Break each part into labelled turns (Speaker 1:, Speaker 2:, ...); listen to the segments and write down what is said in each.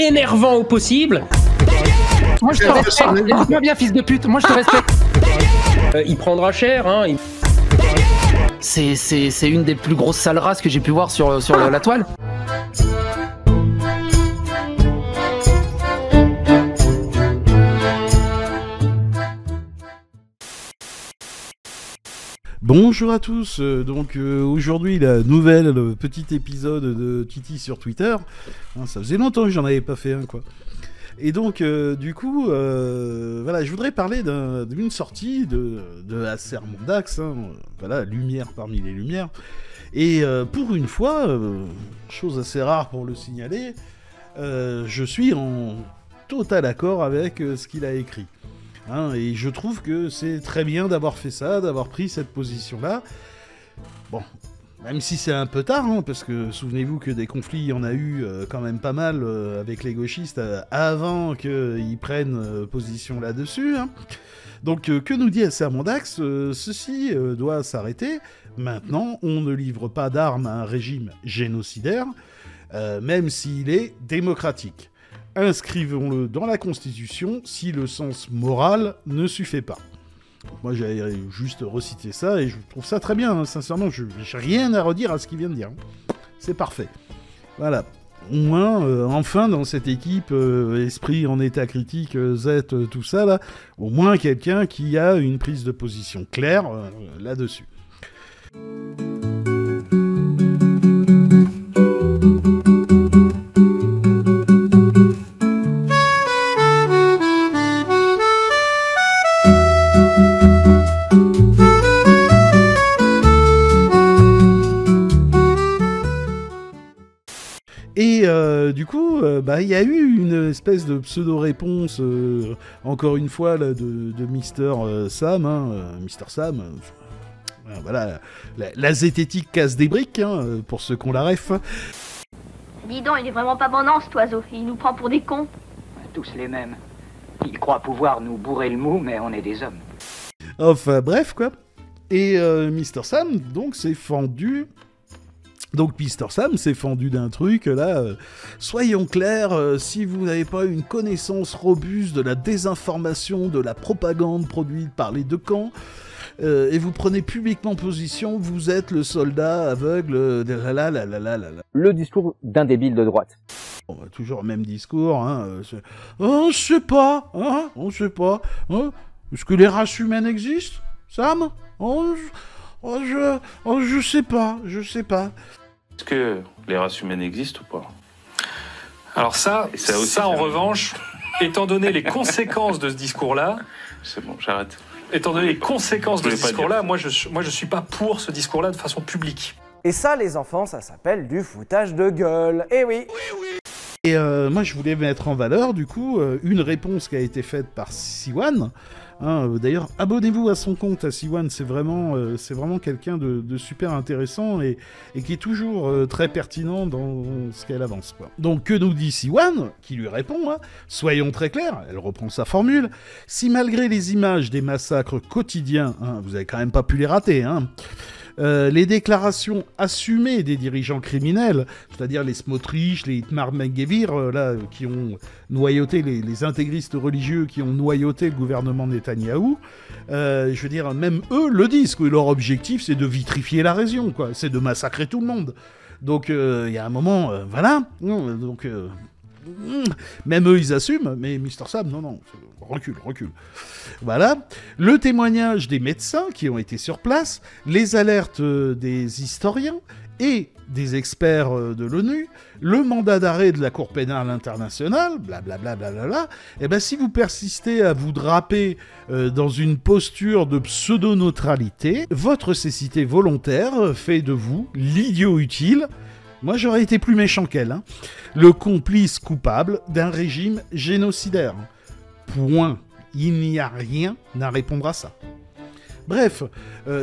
Speaker 1: énervant au possible.
Speaker 2: Moi je te respecte, écoute-moi bien fils de pute, moi je te respecte.
Speaker 1: Il prendra cher, hein.
Speaker 2: C'est une des plus grosses sales races que j'ai pu voir sur la toile.
Speaker 3: Bonjour à tous, aujourd'hui la nouvelle petit épisode de Titi sur Twitter. Ça faisait longtemps que j'en avais pas fait un quoi. Et donc voilà, je voudrais parler d'une sortie de Acer Mondax, voilà, lumière parmi les lumières. Et pour une fois, chose assez rare pour le signaler, je suis en total accord avec ce qu'il a écrit. Et je trouve que c'est très bien d'avoir fait ça, d'avoir pris cette position-là. Bon, même si c'est un peu tard, parce que souvenez-vous que des conflits, il y en a eu quand même pas mal avec les gauchistes avant qu'ils prennent position là-dessus. Donc, que nous dit Acer Mondax ? Ceci doit s'arrêter. Maintenant, on ne livre pas d'armes à un régime génocidaire, même s'il est démocratique. Inscrivons-le dans la Constitution si le sens moral ne suffit pas. Donc moi, j'ai juste recité ça et je trouve ça très bien. Sincèrement, je n'ai rien à redire à ce qu'il vient de dire. C'est parfait. Voilà. Au moins, enfin, dans cette équipe esprit en état critique, Z, tout ça, là, au moins quelqu'un qui a une prise de position claire là-dessus. Et du coup, il y a eu une espèce de pseudo-réponse, encore une fois, là, de Mister Sam, Mister Sam, voilà, la zététique casse des briques, pour ceux qu'on la ref.
Speaker 4: Dis donc, il est vraiment pas bandant cet oiseau, il nous prend pour des cons.
Speaker 5: Tous les mêmes. Ils croient pouvoir nous bourrer le mou, mais on est des hommes.
Speaker 3: Enfin, bref, quoi. Et Mister Sam, donc, s'est fendu... Donc Mister Sam s'est fendu d'un truc, là, soyons clairs, si vous n'avez pas une connaissance robuste de la désinformation, de la propagande produite par les deux camps, et vous prenez publiquement position, vous êtes le soldat aveugle de
Speaker 6: Le discours d'un débile de droite.
Speaker 3: On a toujours le même discours, on sait pas, on sait pas, est-ce que les races humaines existent, Sam? Je sais pas,
Speaker 7: Est-ce que les races humaines existent ou pas?
Speaker 8: Alors ça en revanche, étant donné les conséquences de ce discours-là...
Speaker 7: C'est bon, j'arrête.
Speaker 8: Étant donné les conséquences de ce discours-là, moi je suis pas pour ce discours-là de façon publique.
Speaker 6: Et ça, les enfants, ça s'appelle du foutage de gueule. Eh oui.
Speaker 3: Et moi, je voulais mettre en valeur, du coup, une réponse qui a été faite par Siwan. D'ailleurs, abonnez-vous à son compte, à Siwan, c'est vraiment quelqu'un de super intéressant et qui est toujours très pertinent dans ce qu'elle avance, quoi. Donc, que nous dit Siwan, qui lui répond, soyons très clairs, elle reprend sa formule, si malgré les images des massacres quotidiens, vous avez quand même pas pu les rater, les déclarations assumées des dirigeants criminels, c'est-à-dire les Smotrich, les Itmar Ben-Gvir, qui ont noyauté les intégristes religieux, qui ont noyauté le gouvernement Netanyahou, je veux dire, même eux le disent, que leur objectif c'est de vitrifier la région, quoi, c'est de massacrer tout le monde. Donc il y a un moment, voilà, donc... même eux ils assument, mais Mister Sam, non, recule. Voilà, le témoignage des médecins qui ont été sur place, les alertes des historiens et des experts de l'ONU, le mandat d'arrêt de la Cour pénale internationale, blablabla, et ben si vous persistez à vous draper dans une posture de pseudo-neutralité, votre cécité volontaire fait de vous l'idiot utile. Moi, j'aurais été plus méchant qu'elle. Le complice coupable d'un régime génocidaire. Point. Il n'y a rien à répondre à ça. Bref,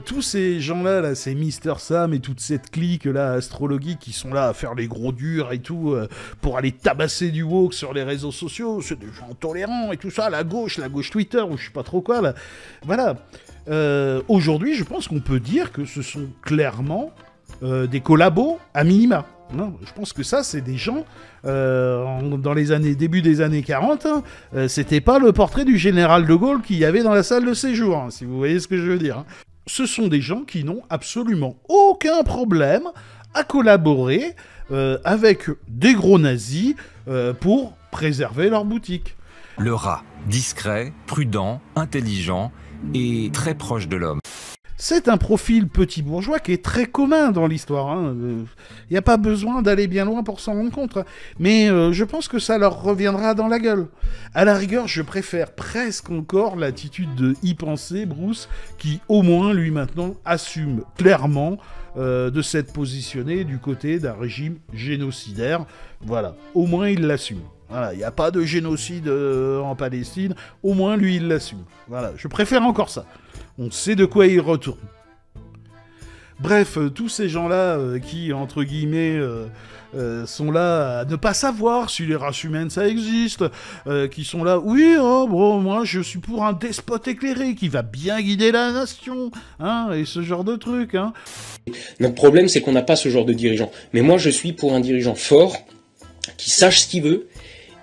Speaker 3: tous ces gens-là, là, ces Mister Sam et toute cette clique-là, astrologique, qui sont là à faire les gros durs et tout, pour aller tabasser du woke sur les réseaux sociaux, c'est des gens tolérants et tout ça, la gauche Twitter, ou je sais pas trop quoi, là. Voilà. Aujourd'hui, je pense qu'on peut dire que ce sont clairement des collabos à minima. Non, je pense que ça, c'est des gens, dans les début des années 40, hein, c'était pas le portrait du général de Gaulle qu'il y avait dans la salle de séjour, hein, si vous voyez ce que je veux dire. Hein. Ce sont des gens qui n'ont absolument aucun problème à collaborer avec des gros nazis pour préserver leur boutique.
Speaker 9: Le rat, discret, prudent, intelligent et très proche de l'homme.
Speaker 3: C'est un profil petit bourgeois qui est très commun dans l'histoire. Il n'y a pas besoin d'aller bien loin pour s'en rendre compte. Hein. Mais je pense que ça leur reviendra dans la gueule. À la rigueur, je préfère presque encore l'attitude de y penser, Bruce, qui au moins, lui, maintenant, assume clairement de s'être positionné du côté d'un régime génocidaire. Voilà, au moins il l'assume. Voilà, il n'y a pas de génocide en Palestine, au moins lui il l'assume. Voilà, je préfère encore ça. On sait de quoi il retourne. Bref, tous ces gens-là qui, entre guillemets, sont là à ne pas savoir si les races humaines ça existe, qui sont là, oui, oh, bon, moi je suis pour un despote éclairé qui va bien guider la nation, hein, et ce genre de trucs. Hein.
Speaker 1: Notre problème, c'est qu'on n'a pas ce genre de dirigeant. Mais moi, je suis pour un dirigeant fort, qui sache ce qu'il veut,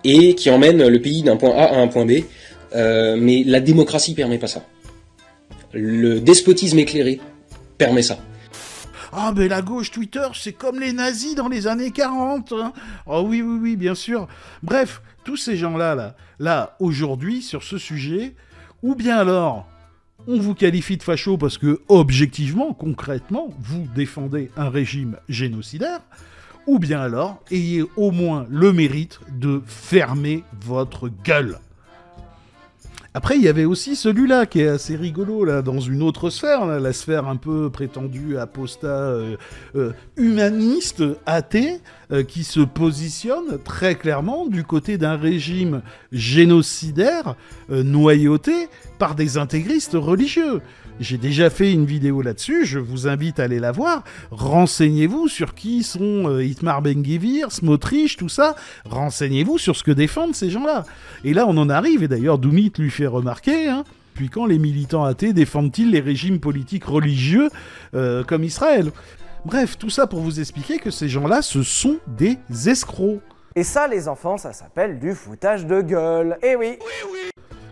Speaker 1: et qui emmène le pays d'un point A à un point B. Mais la démocratie permet pas ça. Le despotisme éclairé permet ça.
Speaker 3: Ah, mais la gauche Twitter, c'est comme les nazis dans les années 40. Hein. Oh oui, oui, oui, bien sûr. Bref, tous ces gens-là, là, aujourd'hui, sur ce sujet, ou bien alors, on vous qualifie de facho parce que, objectivement, concrètement, vous défendez un régime génocidaire, ou bien alors, ayez au moins le mérite de fermer votre gueule. Après, il y avait aussi celui-là qui est assez rigolo, là, dans une autre sphère, là, la sphère un peu prétendue apostat humaniste, athée, qui se positionne très clairement du côté d'un régime génocidaire noyauté par des intégristes religieux. J'ai déjà fait une vidéo là-dessus, je vous invite à aller la voir. Renseignez-vous sur qui sont Itamar Ben-Gvir, Smotrich, tout ça. Renseignez-vous sur ce que défendent ces gens-là. Et là, on en arrive, et d'ailleurs, Doumit lui fait remarquer, hein, puis quand les militants athées défendent-ils les régimes politiques religieux comme Israël ? Bref, tout ça pour vous expliquer que ces gens-là, ce sont des escrocs.
Speaker 6: Et ça, les enfants, ça s'appelle du foutage de gueule. Eh oui.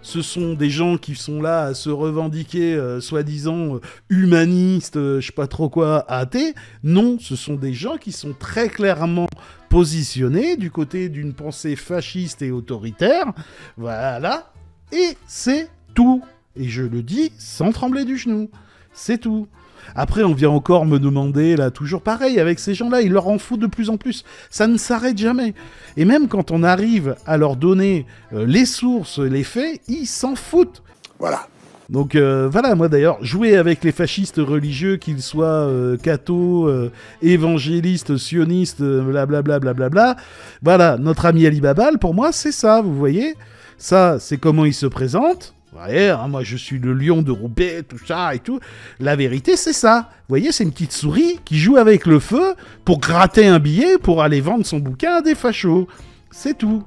Speaker 3: Ce sont des gens qui sont là à se revendiquer, soi-disant, humanistes, je sais pas trop quoi, athées. Non, ce sont des gens qui sont très clairement positionnés du côté d'une pensée fasciste et autoritaire. Voilà. Et c'est tout. Et je le dis sans trembler du genou. C'est tout. Après, on vient encore me demander, là, toujours pareil, avec ces gens-là, ils leur en foutent de plus en plus. Ça ne s'arrête jamais. Et même quand on arrive à leur donner les sources, les faits, ils s'en foutent. Voilà. Donc voilà, moi d'ailleurs, jouer avec les fascistes religieux, qu'ils soient cathos, évangélistes, sionistes, blablabla, blablabla, voilà, notre ami Ali Babal, pour moi, c'est ça, vous voyez. Ça, c'est comment il se présente. Vous voyez, hein, moi je suis le lion de Roubaix, tout ça et tout. La vérité, c'est ça. Vous voyez, c'est une petite souris qui joue avec le feu pour gratter un billet pour aller vendre son bouquin à des fachos. C'est tout.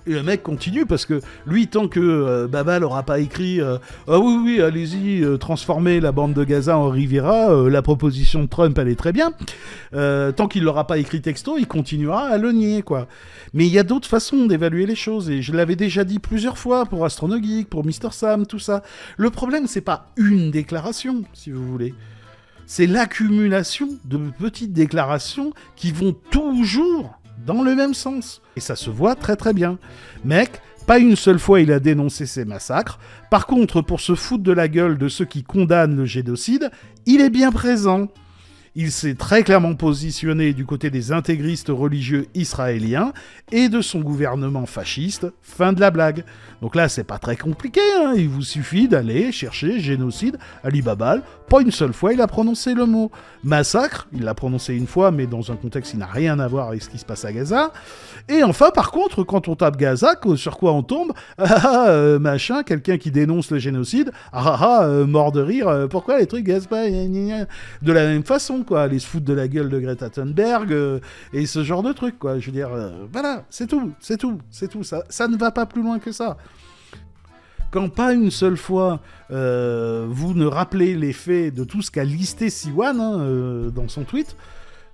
Speaker 3: Et le mec continue parce que lui, tant que Babal n'aura pas écrit ah oui, oui, allez-y, transformez la bande de Gaza en Riviera, la proposition de Trump, elle est très bien. Tant qu'il l'aura pas écrit texto, il continuera à le nier, quoi. Mais il y a d'autres façons d'évaluer les choses, et je l'avais déjà dit plusieurs fois pour Astronogeek, pour Mr. Sam, tout ça. Le problème, c'est pas une déclaration, si vous voulez. C'est l'accumulation de petites déclarations qui vont toujours dans le même sens. Et ça se voit très très bien. Mec, pas une seule fois il a dénoncé ces massacres. Par contre, pour se foutre de la gueule de ceux qui condamnent le génocide, il est bien présent. Il s'est très clairement positionné du côté des intégristes religieux israéliens et de son gouvernement fasciste. Fin de la blague. Donc là, c'est pas très compliqué, hein. Il vous suffit d'aller chercher génocide, Ali Babal. Pas une seule fois, il a prononcé le mot. Massacre, il l'a prononcé une fois, mais dans un contexte qui n'a rien à voir avec ce qui se passe à Gaza. Et enfin, par contre, quand on tape Gaza, sur quoi on tombe ? Machin, quelqu'un qui dénonce le génocide. Mort de rire. Pourquoi les trucs Gaza de la même façon, quoi. Aller se foutre de la gueule de Greta Thunberg et ce genre de trucs, quoi. Je veux dire, voilà, c'est tout. Ça ne va pas plus loin que ça. Quand pas une seule fois vous ne rappelez les faits de tout ce qu'a listé Siwan dans son tweet,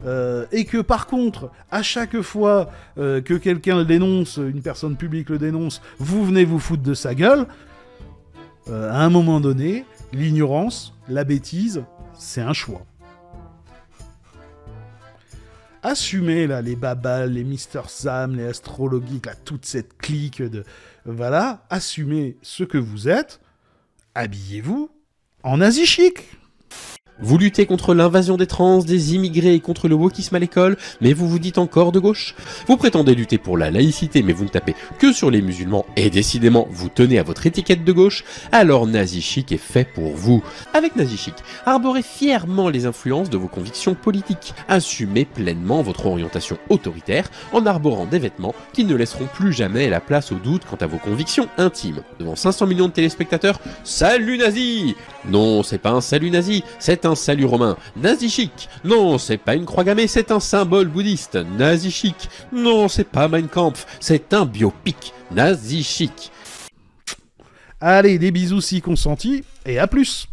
Speaker 3: et que par contre, à chaque fois que quelqu'un le dénonce, une personne publique le dénonce, vous venez vous foutre de sa gueule, à un moment donné, l'ignorance, la bêtise, c'est un choix. Assumez là les babals, les Mr Sam, les astrologiques, là, toute cette clique de... Voilà, assumez ce que vous êtes, habillez-vous en nazi chic.
Speaker 10: Vous luttez contre l'invasion des trans, des immigrés et contre le wokisme à l'école, mais vous vous dites encore de gauche. Vous prétendez lutter pour la laïcité, mais vous ne tapez que sur les musulmans, et décidément, vous tenez à votre étiquette de gauche, alors Nazi Chic est fait pour vous. Avec Nazi Chic, arborez fièrement les influences de vos convictions politiques. Assumez pleinement votre orientation autoritaire, en arborant des vêtements qui ne laisseront plus jamais la place au doute quant à vos convictions intimes. Devant 500 millions de téléspectateurs, salut nazi! Non, c'est pas un salut nazi, c'est un salut romain. Nazi Chic. Non, c'est pas une croix gammée, c'est un symbole bouddhiste. Nazi Chic. Non, c'est pas Mein Kampf, c'est un biopic. Nazi Chic.
Speaker 3: Allez, des bisous si consentis, et à plus.